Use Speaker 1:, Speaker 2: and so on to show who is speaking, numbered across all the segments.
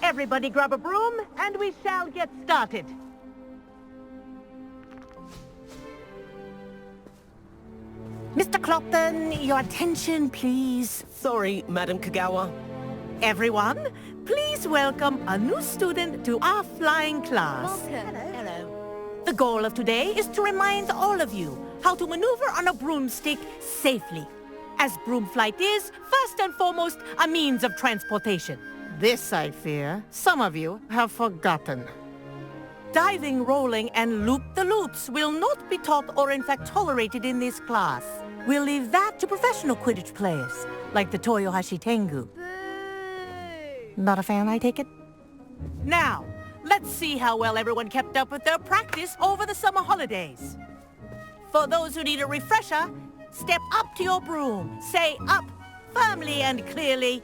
Speaker 1: Everybody grab a broom, and we shall get started. Mr. Clopton, your attention, please.
Speaker 2: Sorry, Madam Kagawa.
Speaker 1: Everyone, please welcome a new student to our flying class.
Speaker 3: Welcome.
Speaker 1: Hello. The goal of today is to remind all of you how to maneuver on a broomstick safely, as broom flight is, first and foremost, a means of transportation. This, I fear, some of you have forgotten. Diving, rolling, and loop-the-loops will not be taught or in fact tolerated in this class. We'll leave that to professional Quidditch players, like the Toyohashi Tengu.
Speaker 3: Boo!
Speaker 1: Not a fan, I take it? Now, let's see how well everyone kept up with their practice over the summer holidays. For those who need a refresher, step up to your broom, say up firmly and clearly,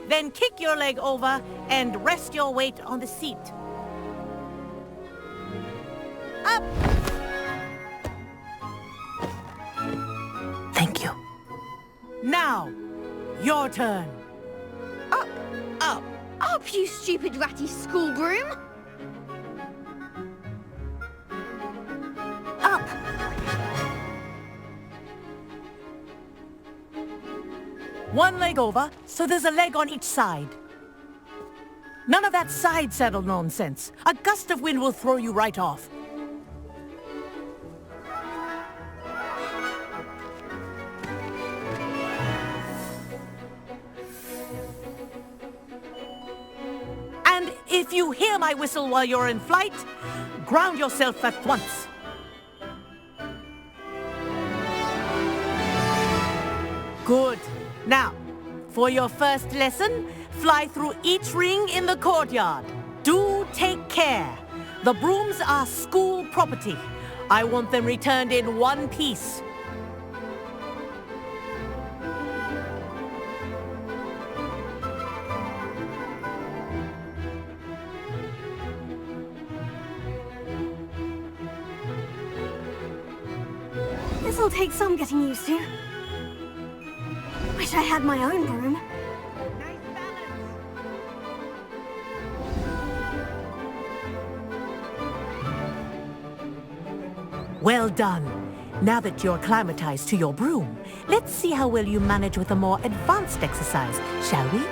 Speaker 1: then kick your leg over and rest your weight on the seat. Up! Thank you. Now, your turn.
Speaker 3: Up!
Speaker 2: Up!
Speaker 3: Up, you stupid ratty school broom!
Speaker 1: Up! One leg over, so there's a leg on each side. None of that side saddle nonsense. A gust of wind will throw you right off. And if you hear my whistle while you're in flight, ground yourself at once. Good. Now, for your first lesson, fly through each ring in the courtyard. Do take care. The brooms are school property. I want them returned in one piece.
Speaker 3: This'll take some getting used to. Wish I had my own broom.
Speaker 1: Nice balance. Well done. Now that you're acclimatized to your broom, let's see how well you manage with a more advanced exercise, shall we?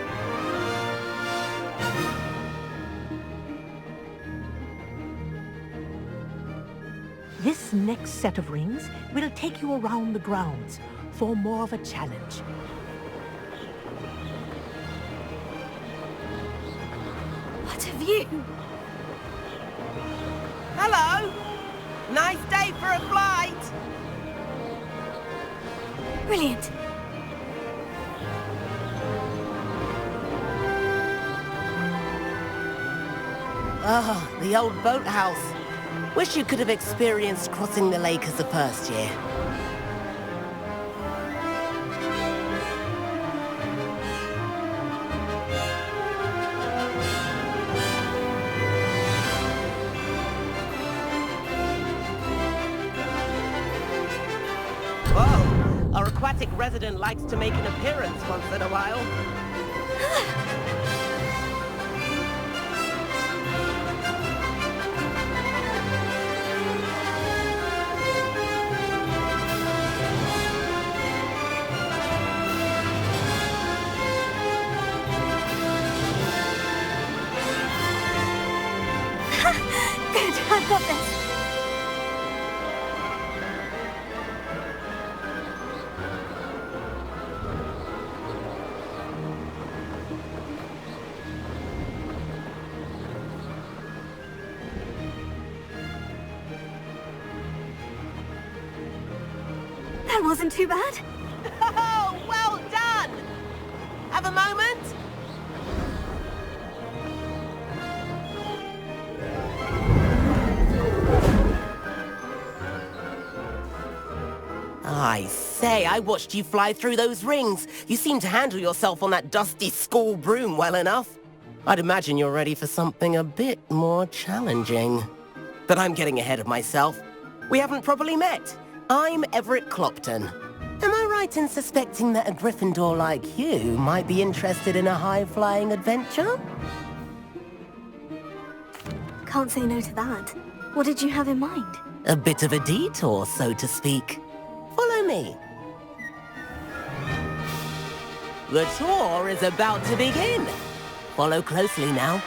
Speaker 1: This next set of rings will take you around the grounds for more of a challenge.
Speaker 3: What a view!
Speaker 2: Hello! Nice day for a flight!
Speaker 3: Brilliant!
Speaker 2: Ah, the old boathouse. Wish you could have experienced crossing the lake as a first year. Whoa! Our aquatic resident likes to make an appearance once in a while.
Speaker 3: Good, I've got this. That wasn't too bad.
Speaker 2: Oh, well done! Have a moment? I say, I watched you fly through those rings. You seem to handle yourself on that dusty school broom well enough. I'd imagine you're ready for something a bit more challenging. But I'm getting ahead of myself. We haven't properly met. I'm Everett Clopton. Am I right in suspecting that a Gryffindor like you might be interested in a high-flying adventure?
Speaker 3: Can't say no to that. What did you have in mind?
Speaker 2: A bit of a detour, so to speak. Follow me. The tour is about to begin. Follow closely now.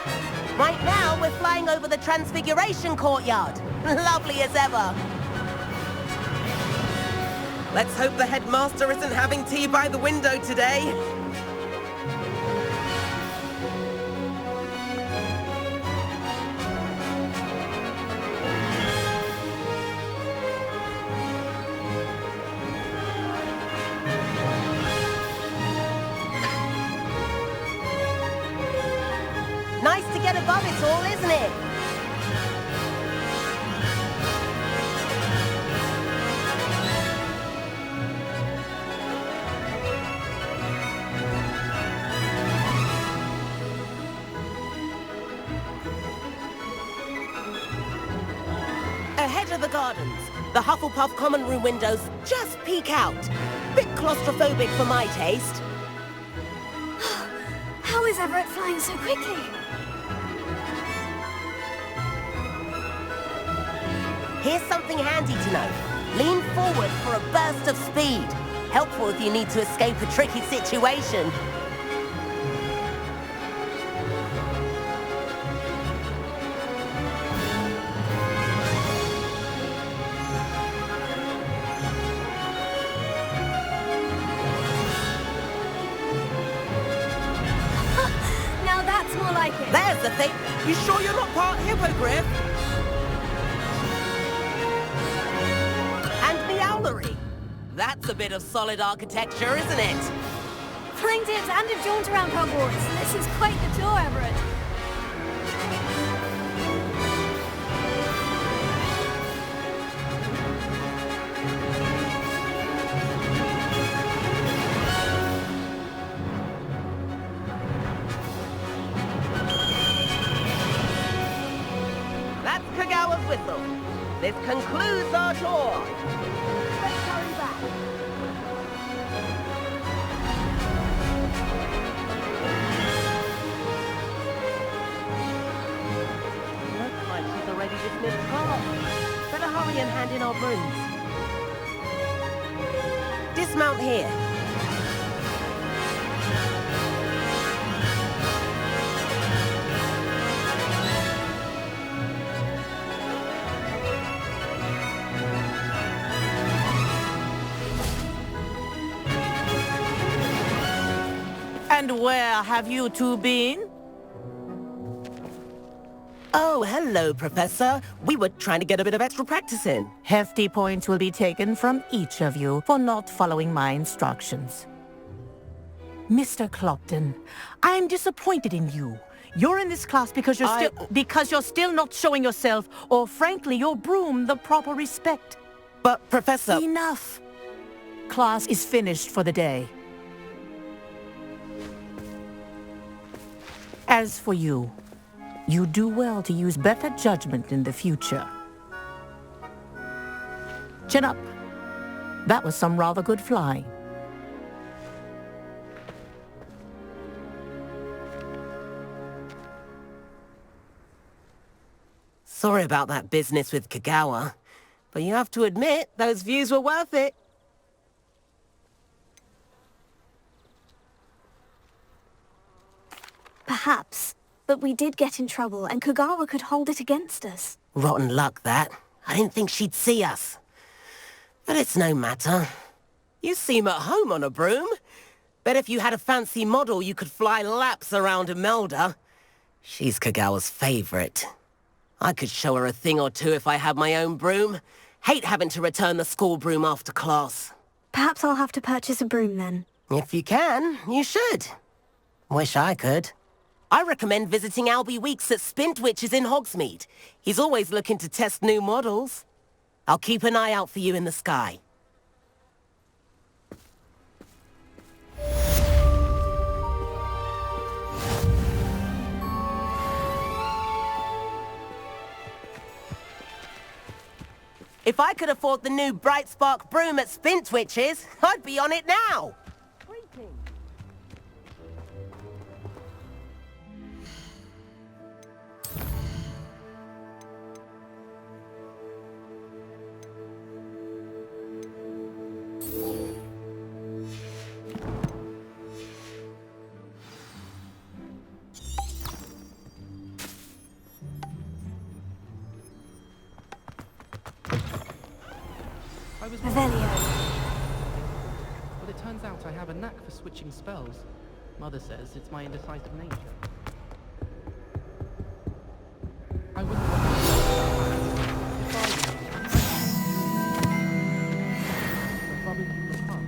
Speaker 2: Right now, we're flying over the Transfiguration Courtyard. Lovely as ever. Let's hope the headmaster isn't having tea by the window today. Nice to get above it all, isn't it? Ahead of the gardens, the Hufflepuff common room windows just peek out. Bit claustrophobic for my taste.
Speaker 3: How is Everett flying so quickly?
Speaker 2: Here's something handy to know. Lean forward for a burst of speed. Helpful if you need to escape a tricky situation.
Speaker 3: Now that's more like it.
Speaker 2: There's the thing. You sure you're not part hippogriff? And the owlery. That's a bit of solid architecture, isn't it?
Speaker 3: Flying tips and a jaunt around Hogwarts. This is quite the tour, Everett.
Speaker 2: That's Kagawa's whistle. This concludes our tour. Let's hurry back. Looks like she's already dismissed class. Better hurry and hand in our brooms. Dismount here.
Speaker 1: And where have you two been?
Speaker 2: Oh, hello, Professor. We were trying to get a bit of extra practice in.
Speaker 1: Hefty points will be taken from each of you for not following my instructions. Mr. Clopton, I'm disappointed in you. You're in this class because you're still not showing yourself, or frankly, your broom the proper respect.
Speaker 2: But, Professor...
Speaker 1: Enough. Class is finished for the day. As for you, you do well to use better judgment in the future. Chin up. That was some rather good flying.
Speaker 2: Sorry about that business with Kagawa, but you have to admit, those views were worth it.
Speaker 3: Perhaps. But we did get in trouble, and Kagawa could hold it against us.
Speaker 2: Rotten luck, that. I didn't think she'd see us. But it's no matter. You seem at home on a broom. Bet if you had a fancy model, you could fly laps around Imelda. She's Kagawa's favorite. I could show her a thing or two if I had my own broom. Hate having to return the school broom after class.
Speaker 3: Perhaps I'll have to purchase a broom then.
Speaker 2: If you can, you should. Wish I could. I recommend visiting Albie Weeks at Spintwitches in Hogsmeade. He's always looking to test new models. I'll keep an eye out for you in the sky. If I could afford the new Bright Spark broom at Spintwitches, I'd be on it now.
Speaker 3: Revelio.
Speaker 4: Well, it turns out I have a knack for switching spells. Mother says it's my indecisive nature. I wouldn't want to if I were bumming through the past.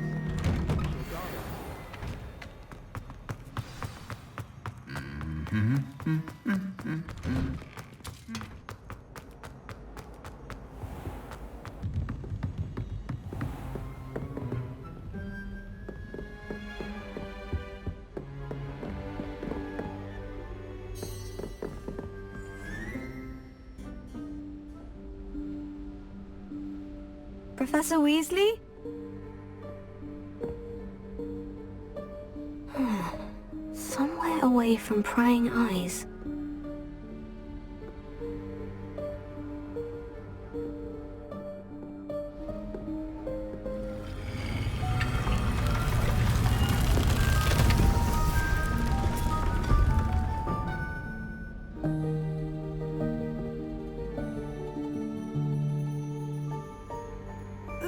Speaker 3: Professor Weasley? Somewhere away from prying eyes.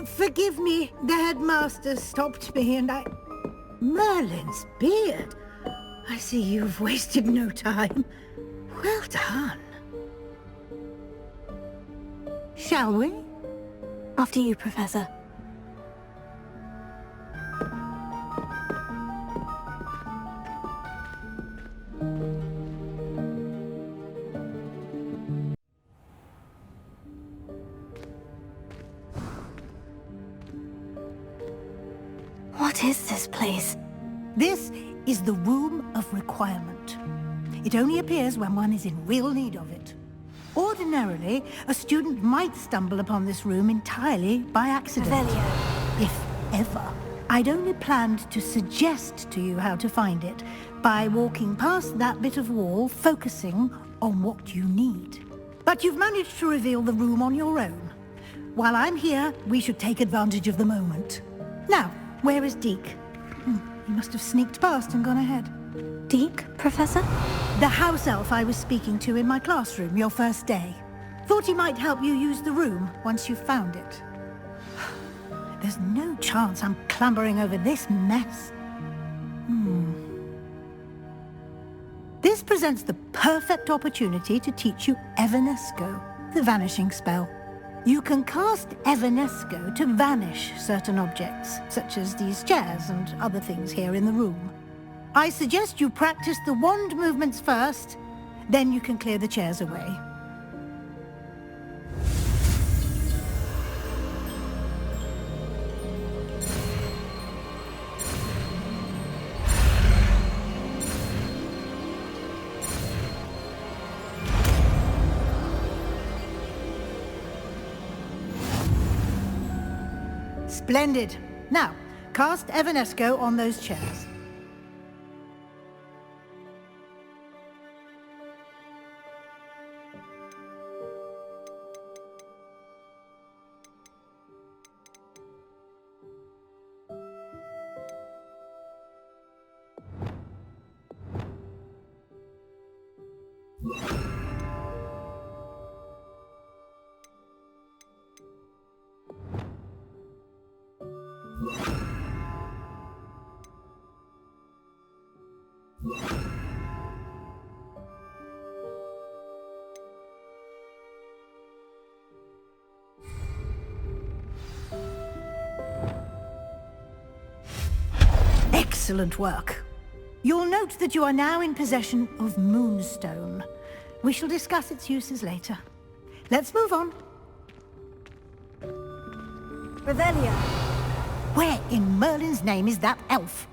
Speaker 5: Forgive me, the headmaster stopped me and I... Merlin's beard! I see you've wasted no time. Well done. Shall we?
Speaker 3: After you, Professor. What is this place?
Speaker 5: This is the Room of Requirement. It only appears when one is in real need of it. Ordinarily, a student might stumble upon this room entirely by accident.
Speaker 3: Revelio.
Speaker 5: If ever. I'd only planned to suggest to you how to find it by walking past that bit of wall, focusing on what you need. But you've managed to reveal the room on your own. While I'm here, we should take advantage of the moment. Now, where is Deke? He must have sneaked past and gone ahead.
Speaker 3: Deke, Professor?
Speaker 5: The house elf I was speaking to in my classroom your first day. Thought he might help you use the room once you've found it. There's no chance I'm clambering over this mess. This presents the perfect opportunity to teach you Evanesco, the vanishing spell. You can cast Evanesco to vanish certain objects, such as these chairs and other things here in the room. I suggest you practice the wand movements first, then you can clear the chairs away. Splendid. Now, cast Evanesco on those chairs. Excellent work. You'll note that you are now in possession of Moonstone. We shall discuss its uses later. Let's move on.
Speaker 3: Revelio.
Speaker 5: Where in Merlin's name is that elf?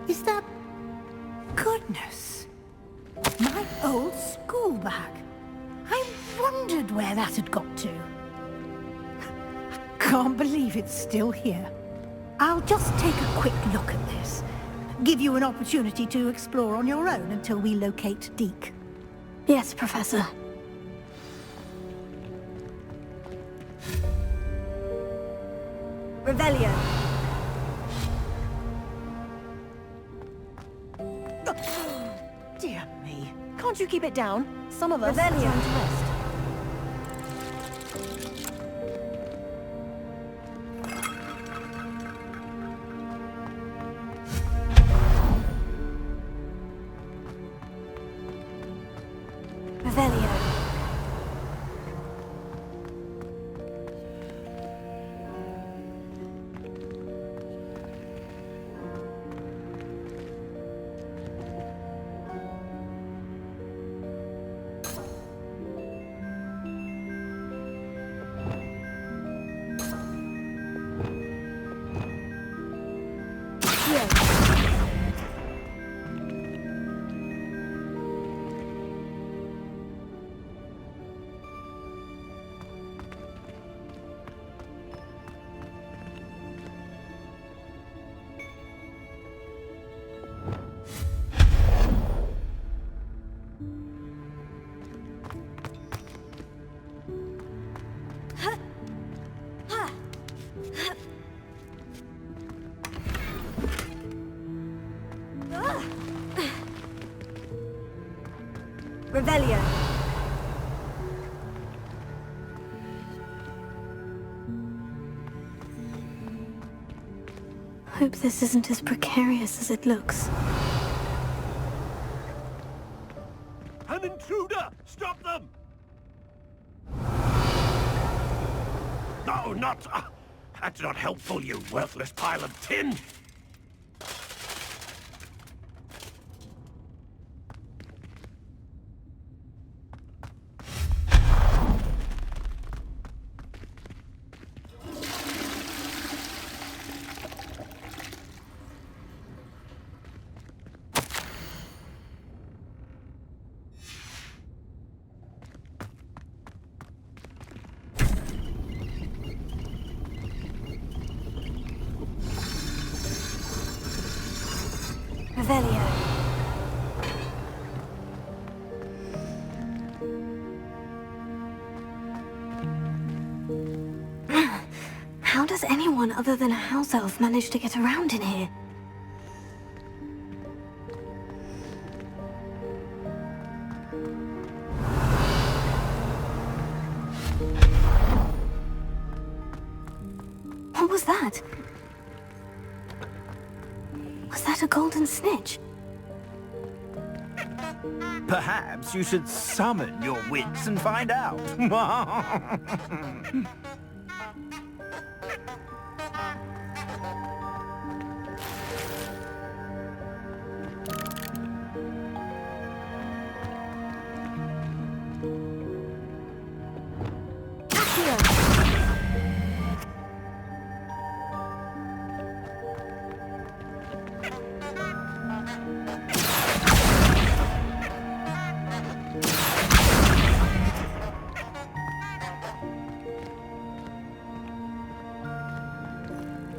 Speaker 5: Is that... Goodness. My old school bag. I wondered where that had got to. Can't believe it's still here. I'll just take a quick look at this. Give you an opportunity to explore on your own until we locate Deke.
Speaker 3: Yes, Professor. Revelio.
Speaker 1: Dear me. Can't
Speaker 6: you keep it down? Some of us are trying to rest.
Speaker 3: Revelio. Revelio. Hope this isn't as precarious as it looks.
Speaker 7: An intruder! Stop them! No, not... that's not helpful, you worthless pile of tin!
Speaker 3: Revelio. How does anyone other than a house elf manage to get around in here? What was that? Was that a golden snitch?
Speaker 8: Perhaps you should summon your wits and find out.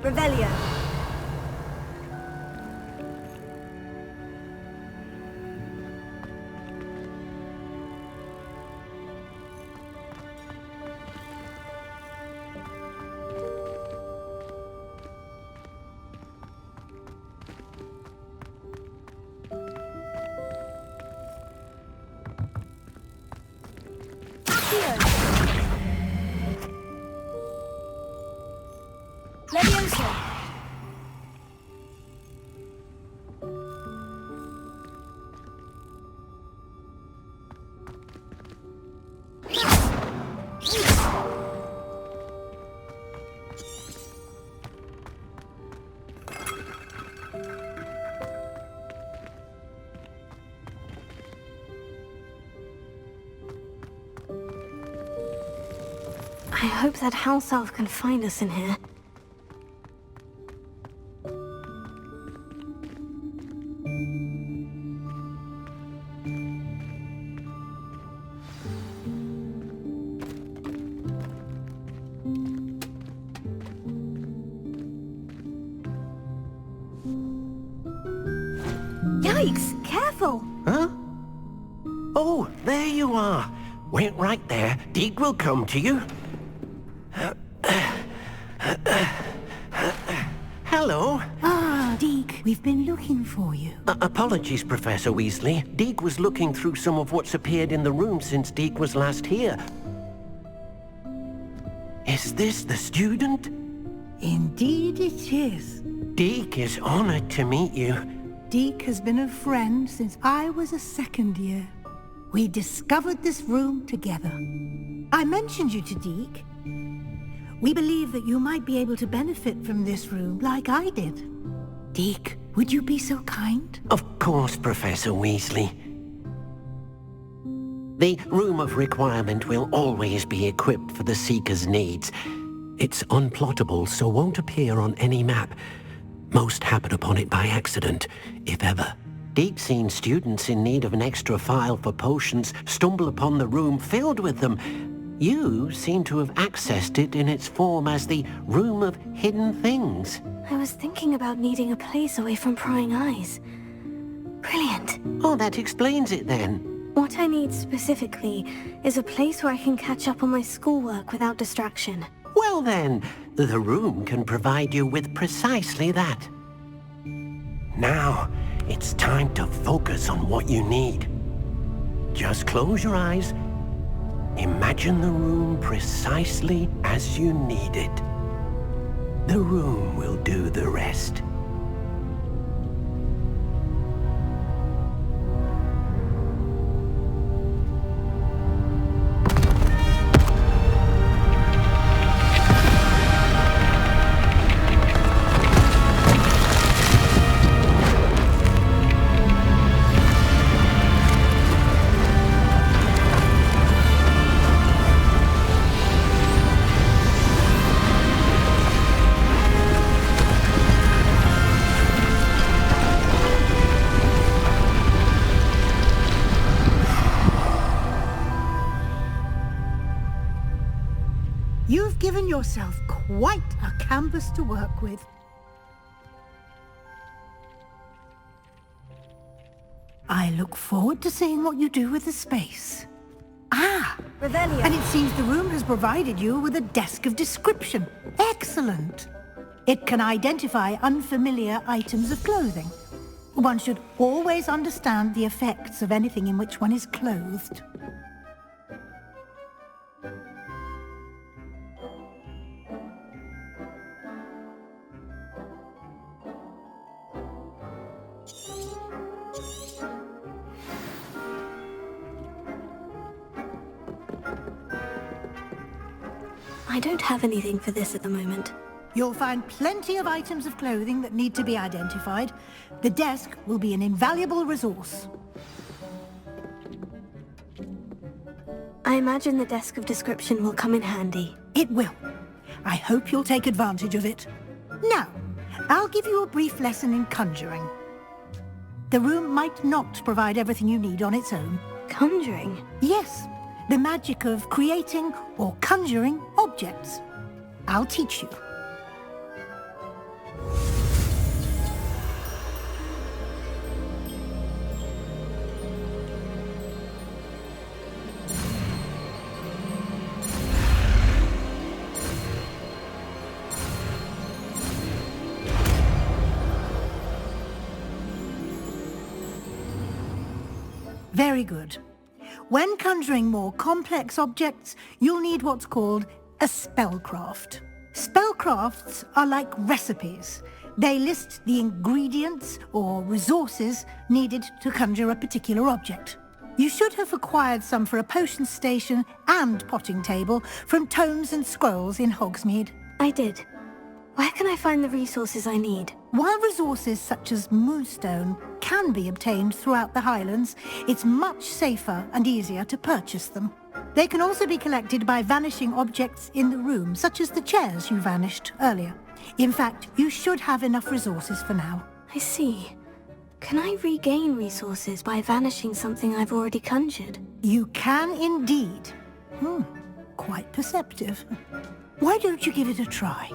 Speaker 3: Revelio. Leviosa. I hope that house elf can find us in here. Yikes! Careful!
Speaker 7: Huh? Oh, there you are. Wait right there. Deek will come to you. Hello.
Speaker 5: Ah, Deke. We've been looking for you.
Speaker 7: Apologies, Professor Weasley. Deke was looking through some of what's appeared in the room since Deke was last here. Is this the student?
Speaker 5: Indeed it is.
Speaker 7: Deke is honored to meet you.
Speaker 5: Deke has been a friend since I was a second year. We discovered this room together. I mentioned you to Deke. We believe that you might be able to benefit from this room like I did. Deke, would you be so kind?
Speaker 7: Of course, Professor Weasley. The Room of Requirement will always be equipped for the Seeker's needs. It's unplottable, so won't appear on any map. Most happen upon it by accident, if ever. Deke's seen students in need of an extra file for potions stumble upon the room filled with them. You seem to have accessed it in its form as the Room of Hidden Things.
Speaker 3: I was thinking about needing a place away from prying eyes. Brilliant.
Speaker 7: Oh, that explains it then.
Speaker 3: What I need specifically is a place where I can catch up on my schoolwork without distraction.
Speaker 7: Well then, the room can provide you with precisely that. Now, it's time to focus on what you need. Just close your eyes. Imagine the room precisely as you need it. The room will do the rest.
Speaker 5: You've given yourself quite a canvas to work with. I look forward to seeing what you do with the space. Ah!
Speaker 6: Revelio.
Speaker 5: And it seems the room has provided you with a desk of description. Excellent! It can identify unfamiliar items of clothing. One should always understand the effects of anything in which one is clothed.
Speaker 3: I don't have anything for this at the moment.
Speaker 5: You'll find plenty of items of clothing that need to be identified. The desk will be an invaluable resource.
Speaker 3: I imagine the desk of description will come in handy.
Speaker 5: It will. I hope you'll take advantage of it. Now, I'll give you a brief lesson in conjuring. The room might not provide everything you need on its own.
Speaker 3: Conjuring?
Speaker 5: Yes, the magic of creating or conjuring objects. I'll teach you. Very good. When conjuring more complex objects, you'll need what's called a spellcraft. Spellcrafts are like recipes. They list the ingredients or resources needed to conjure a particular object. You should have acquired some for a potion station and potting table from tomes and scrolls in Hogsmeade.
Speaker 3: I did. Where can I find the resources I need?
Speaker 5: While resources such as moonstone can be obtained throughout the Highlands, it's much safer and easier to purchase them. They can also be collected by vanishing objects in the room, such as the chairs you vanished earlier. In fact, you should have enough resources for now.
Speaker 3: I see. Can I regain resources by vanishing something I've already conjured?
Speaker 5: You can indeed. Quite perceptive. Why don't you give it a try?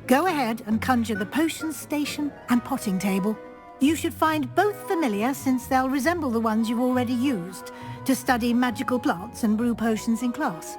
Speaker 5: Go ahead and conjure the potion station and potting table. You should find both familiar since they'll resemble the ones you've already used to study magical plants and brew potions in class.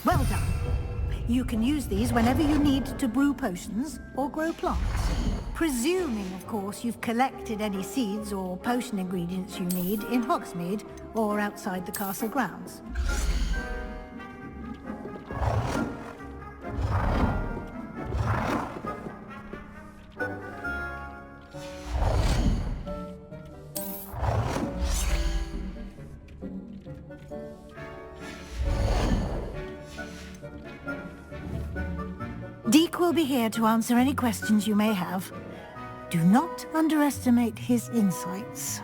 Speaker 5: Well done. You can use these whenever you need to brew potions or grow plants. Presuming, of course, you've collected any seeds or potion ingredients you need in Hogsmeade or outside the castle grounds. Deke will be here to answer any questions you may have. Do not underestimate his insights.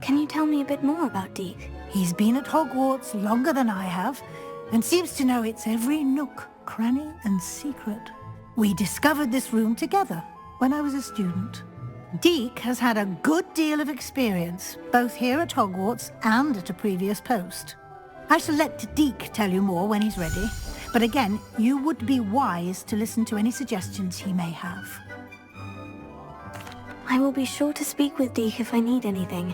Speaker 3: Can you tell me a bit more about Deke?
Speaker 5: He's been at Hogwarts longer than I have, and seems to know its every nook, cranny, and secret. We discovered this room together when I was a student. Deke has had a good deal of experience, both here at Hogwarts and at a previous post. I shall let Deke tell you more when he's ready, but again, you would be wise to listen to any suggestions he may have.
Speaker 3: I will be sure to speak with Deke if I need anything.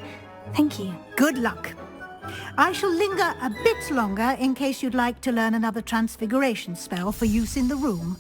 Speaker 3: Thank you.
Speaker 5: Good luck. I shall linger a bit longer in case you'd like to learn another transfiguration spell for use in the room.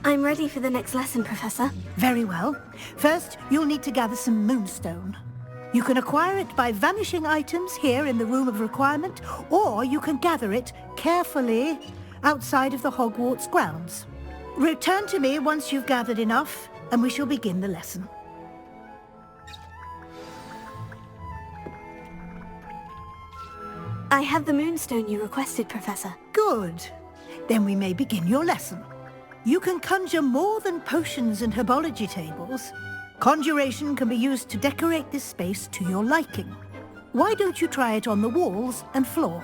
Speaker 3: I'm ready for the next lesson, Professor.
Speaker 5: Very well. First, you'll need to gather some moonstone. You can acquire it by vanishing items here in the Room of Requirement, or you can gather it carefully outside of the Hogwarts grounds. Return to me once you've gathered enough, and we shall begin the lesson.
Speaker 3: I have the moonstone you requested, Professor.
Speaker 5: Good. Then we may begin your lesson. You can conjure more than potions and herbology tables. Conjuration can be used to decorate this space to your liking. Why don't you try it on the walls and floor?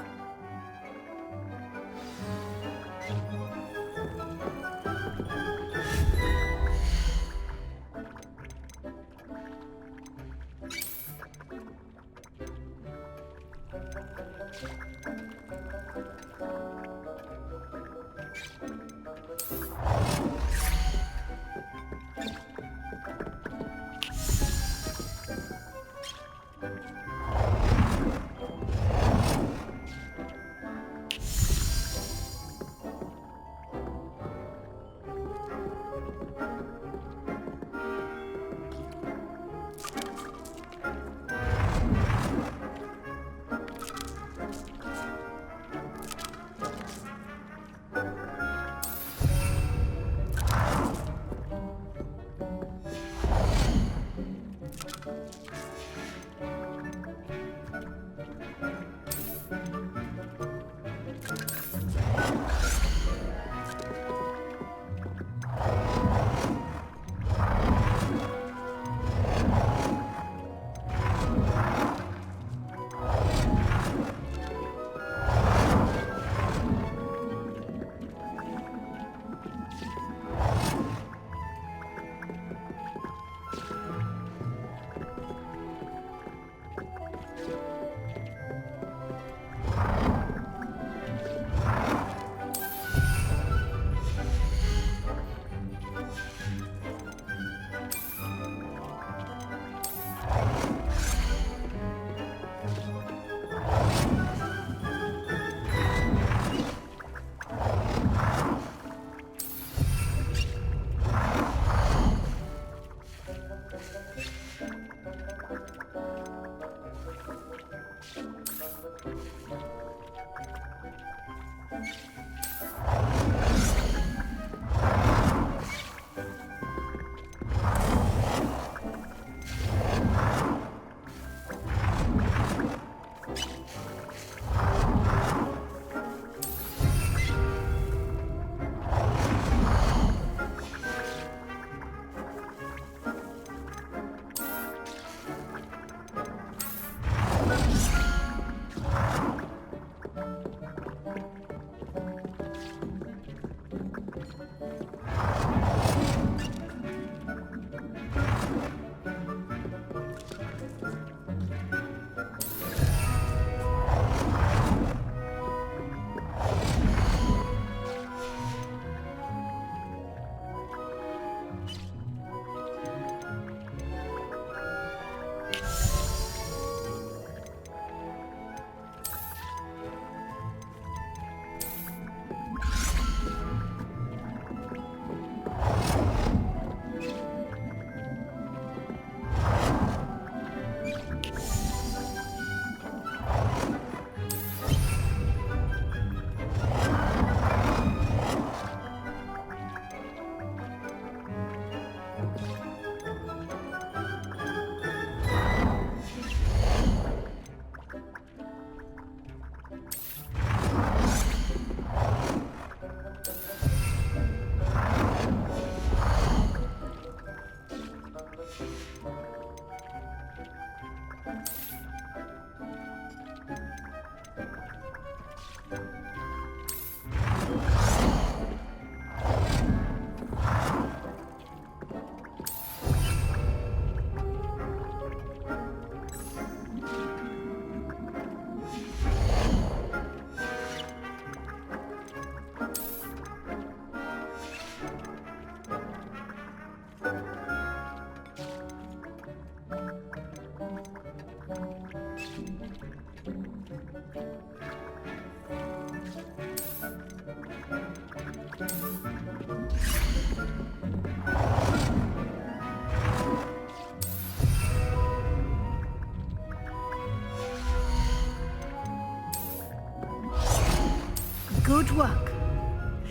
Speaker 5: Good work.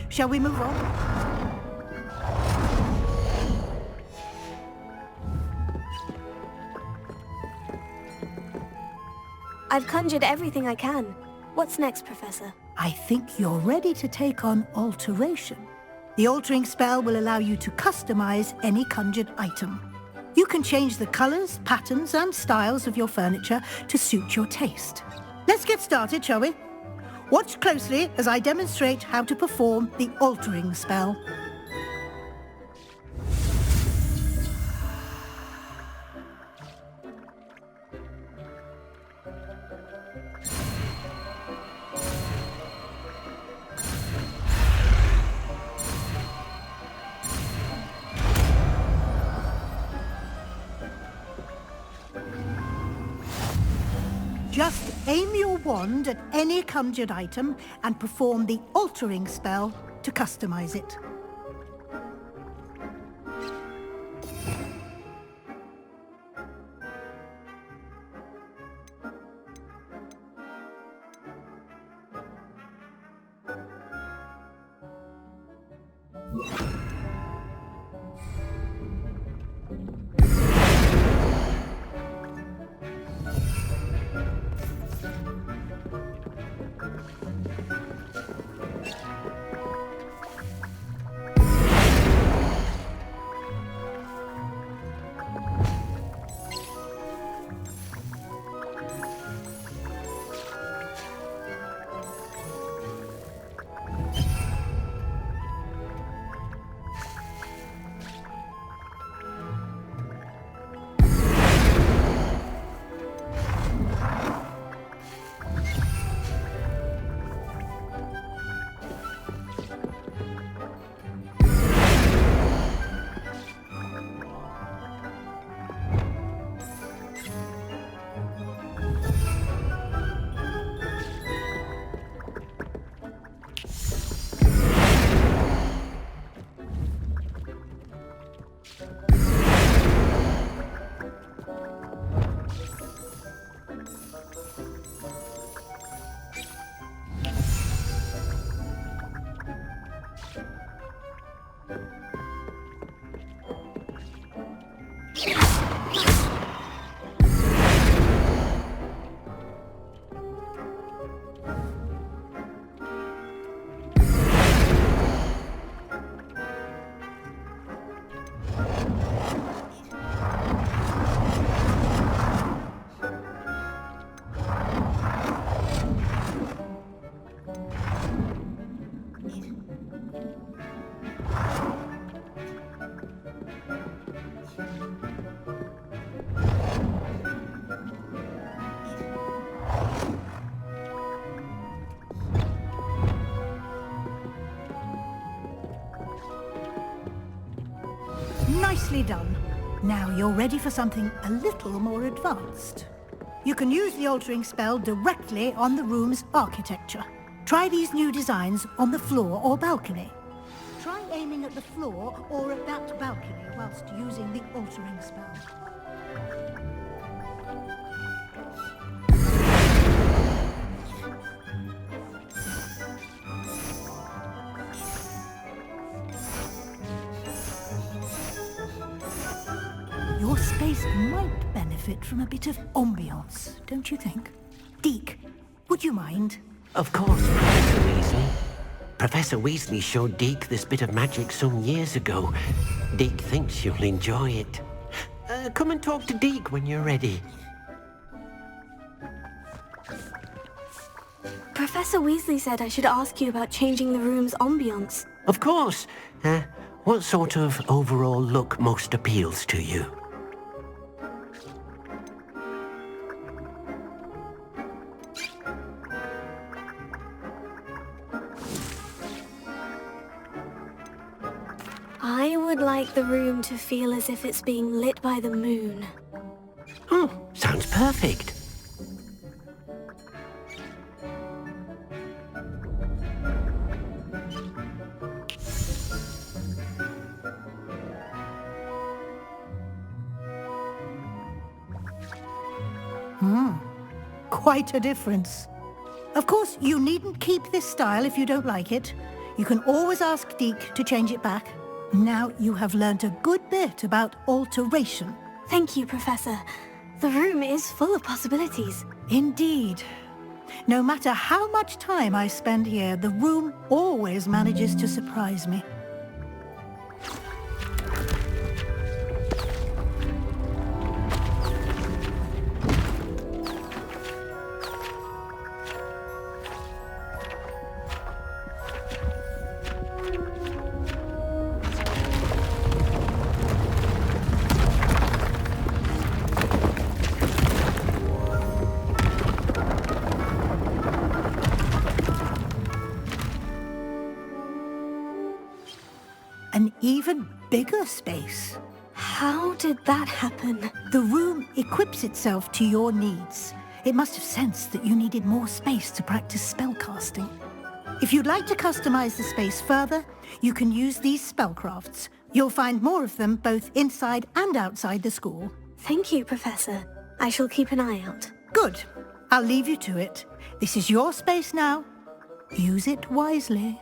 Speaker 5: Shall we move on?
Speaker 3: I've conjured everything I can. What's next, Professor?
Speaker 5: I think you're ready to take on alteration. The altering spell will allow you to customize any conjured item. You can change the colors, patterns, and styles of your furniture to suit your taste. Let's get started, shall we? Watch closely as I demonstrate how to perform the altering spell. Just aim your wand at any conjured item and perform the altering spell to customize it. Nicely done. Now you're ready for something a little more advanced. You can use the altering spell directly on the room's architecture. Try these new designs on the floor or balcony. Try aiming at the floor or at that balcony whilst using the altering spell. Your space might benefit from a bit of ambiance, don't you think? Deke, would you mind?
Speaker 7: Of course, Professor Weasley. Professor Weasley showed Deke this bit of magic some years ago. Deke thinks you'll enjoy it. Come and talk to Deke when you're ready.
Speaker 3: Professor Weasley said I should ask you about changing the room's ambiance.
Speaker 7: Of course. What sort of overall look most appeals to you?
Speaker 3: I would like the room to feel as if it's being lit by the moon.
Speaker 7: Oh, sounds perfect.
Speaker 5: Quite a difference. Of course, you needn't keep this style if you don't like it. You can always ask Deke to change it back. Now you have learnt a good bit about alteration.
Speaker 3: Thank you, Professor. The room is full of possibilities.
Speaker 5: Indeed. No matter how much time I spend here, the room always manages to surprise me. An even bigger space.
Speaker 3: How did that happen?
Speaker 5: The room equips itself to your needs. It must have sensed that you needed more space to practice spellcasting. If you'd like to customize the space further, you can use these spellcrafts. You'll find more of them both inside and outside the school.
Speaker 3: Thank you, Professor. I shall keep an eye out.
Speaker 5: Good. I'll leave you to it. This is your space now. Use it wisely.